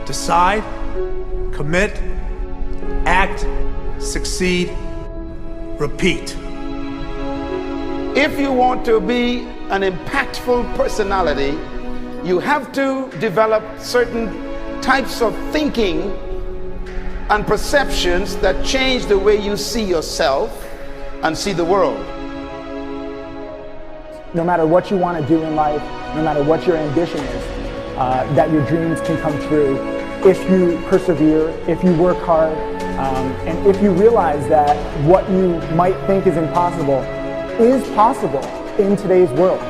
Decide, commit, act, succeed, repeat. If you want to be an impactful personality, you have to develop certain types of thinking and perceptions that change the way you see yourself and see the world. No matter what you want to do in life, no matter what your ambition is, that your dreams can come true if you persevere, if you work hard, and if you realize that what you might think is impossible is possible in today's world.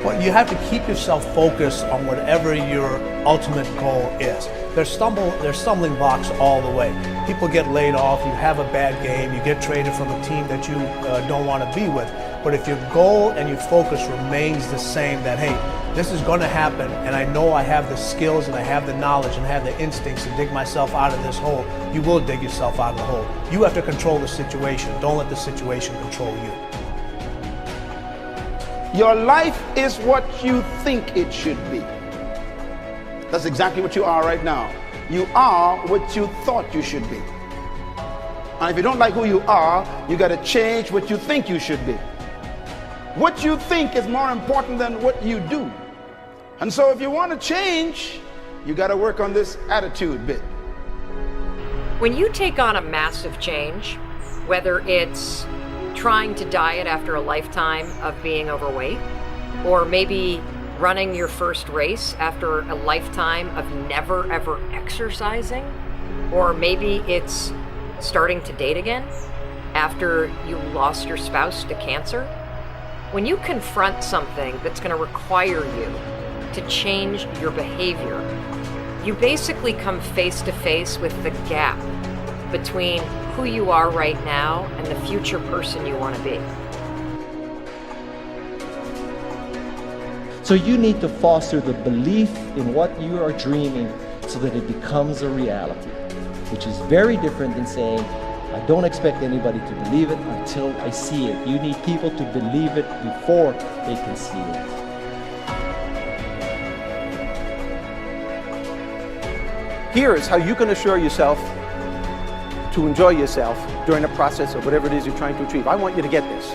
Well, you have to keep yourself focused on whatever your ultimate goal is. There's stumbling blocks all the way. People get laid off, you have a bad game, you get traded from a team that you don't want to be with. But if your goal and your focus remains the same, that hey, this is going to happen, and I know I have the skills and I have the knowledge and I have the instincts to dig myself out of this hole, you will dig yourself out of the hole. You have to control the situation. Don't let the situation control you. Your life is what you think it should be. That's exactly what you are right now. You are what you thought you should be. And if you don't like who you are, you got to change what you think you should be. What you think is more important than what you do. And so if you want to change, you got to work on this attitude bit. When you take on a massive change, whether it's trying to diet after a lifetime of being overweight, or maybe running your first race after a lifetime of never ever exercising, or maybe it's starting to date again after you lost your spouse to cancer. When you confront something that's going to require you to change your behavior, you basically come face to face with the gap between who you are right now and the future person you want to be. So you need to foster the belief in what you are dreaming so that it becomes a reality, which is very different than saying, I don't expect anybody to believe it until I see it. You need people to believe it before they can see it. Here is how you can assure yourself to enjoy yourself during the process of whatever it is you're trying to achieve. I want you to get this,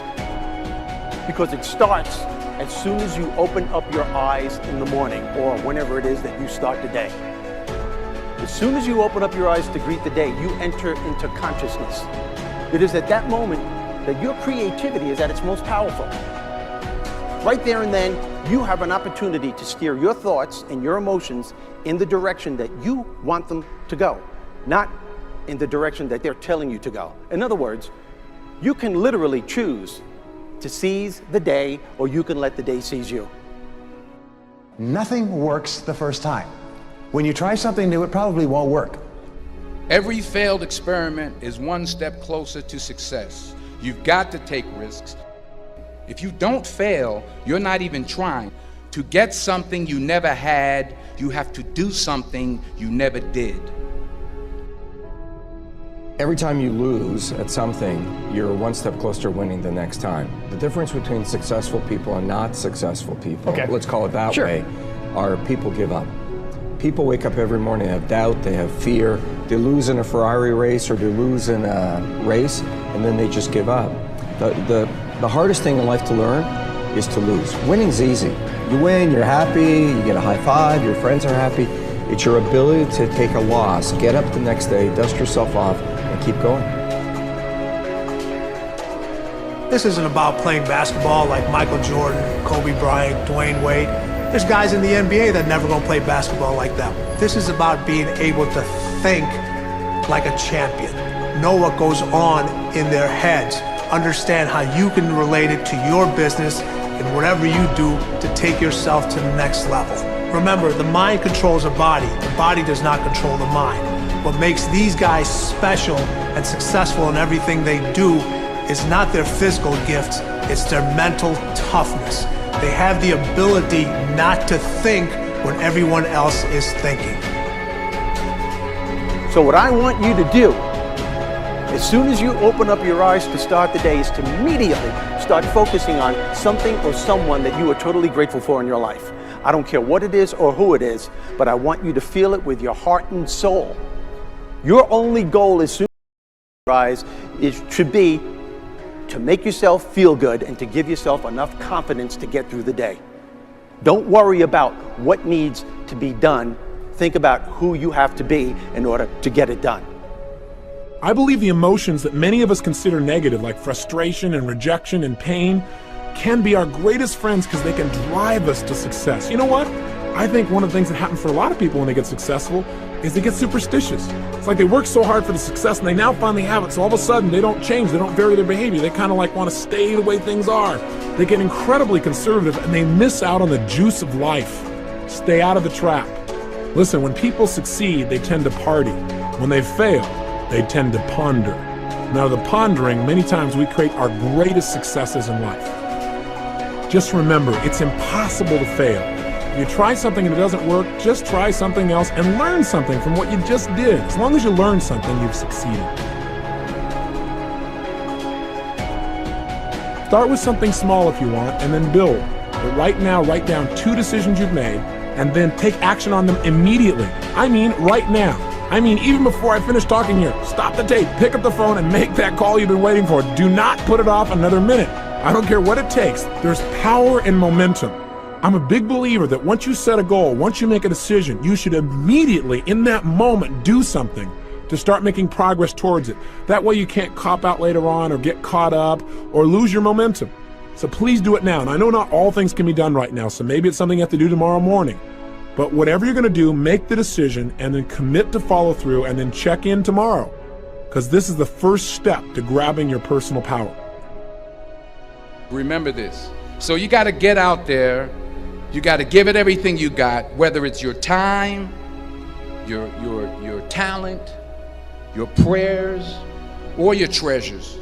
because it starts as soon as you open up your eyes in the morning, or whenever it is that you start the day. As soon as you open up your eyes to greet the day, you enter into consciousness. It is at that moment that your creativity is at its most powerful. Right there and then, you have an opportunity to steer your thoughts and your emotions in the direction that you want them to go, not in the direction that they're telling you to go. In other words, you can literally choose to seize the day, or you can let the day seize you. Nothing works the first time. When you try something new, it probably won't work. Every failed experiment is one step closer to success. You've got to take risks. If you don't fail, you're not even trying. To get something you never had, you have to do something you never did. Every time you lose at something, you're one step closer to winning the next time. The difference between successful people and not successful people, let's call it that way, are people give up. People wake up every morning, they have doubt, they have fear, they lose in a Ferrari race or they lose in a race, and then they just give up. The hardest thing in life to learn is to lose. Winning's easy. You win, you're happy, you get a high five, your friends are happy. It's your ability to take a loss, get up the next day, dust yourself off, and keep going. This isn't about playing basketball like Michael Jordan, Kobe Bryant, Dwayne Wade. There's guys in the NBA that never gonna play basketball like them. This is about being able to think like a champion, know what goes on in their heads, understand how you can relate it to your business and whatever you do to take yourself to the next level. Remember, the mind controls the body does not control the mind. What makes these guys special and successful in everything they do is not their physical gifts, it's their mental toughness. They have the ability not to think when everyone else is thinking. So what I want you to do As soon as you open up your eyes to start the day, is to immediately start focusing on something or someone that you are totally grateful for in your life. I don't care what it is or who it is, but I want you to feel it with your heart and soul. Your only goal as soon as you open your eyes should be to make yourself feel good and to give yourself enough confidence to get through the day. Don't worry about what needs to be done. Think about who you have to be in order to get it done. I believe the emotions that many of us consider negative, like frustration and rejection and pain, can be our greatest friends because they can drive us to success. You know what? I think one of the things that happens for a lot of people when they get successful is they get superstitious. It's like they work so hard for the success and they now finally have it, so all of a sudden they don't change, they don't vary their behavior, they kind of like want to stay the way things are. They get incredibly conservative and they miss out on the juice of life. Stay out of the trap. Listen, when people succeed, they tend to party. When they fail, they tend to ponder. Now, the pondering, many times we create our greatest successes in life. Just remember, it's impossible to fail. If you try something and it doesn't work, just try something else and learn something from what you just did. As long as you learn something, you've succeeded. Start with something small if you want, and then build. But right now, write down 2 decisions you've made, and then take action on them immediately. I mean, right now. I mean, even before I finish talking here, stop the tape, pick up the phone, and make that call you've been waiting for. Do not put it off another minute. I don't care what it takes. There's power in momentum. I'm a big believer that once you set a goal, once you make a decision, you should immediately, in that moment, do something to start making progress towards it. That way you can't cop out later on or get caught up or lose your momentum. So please do it now. And I know not all things can be done right now, so maybe it's something you have to do tomorrow morning. But whatever you're going to do, make the decision and then commit to follow through and then check in tomorrow. Because this is the first step to grabbing your personal power. Remember this. So you got to get out there. You got to give it everything you got, whether it's your time, your talent, your prayers, or your treasures.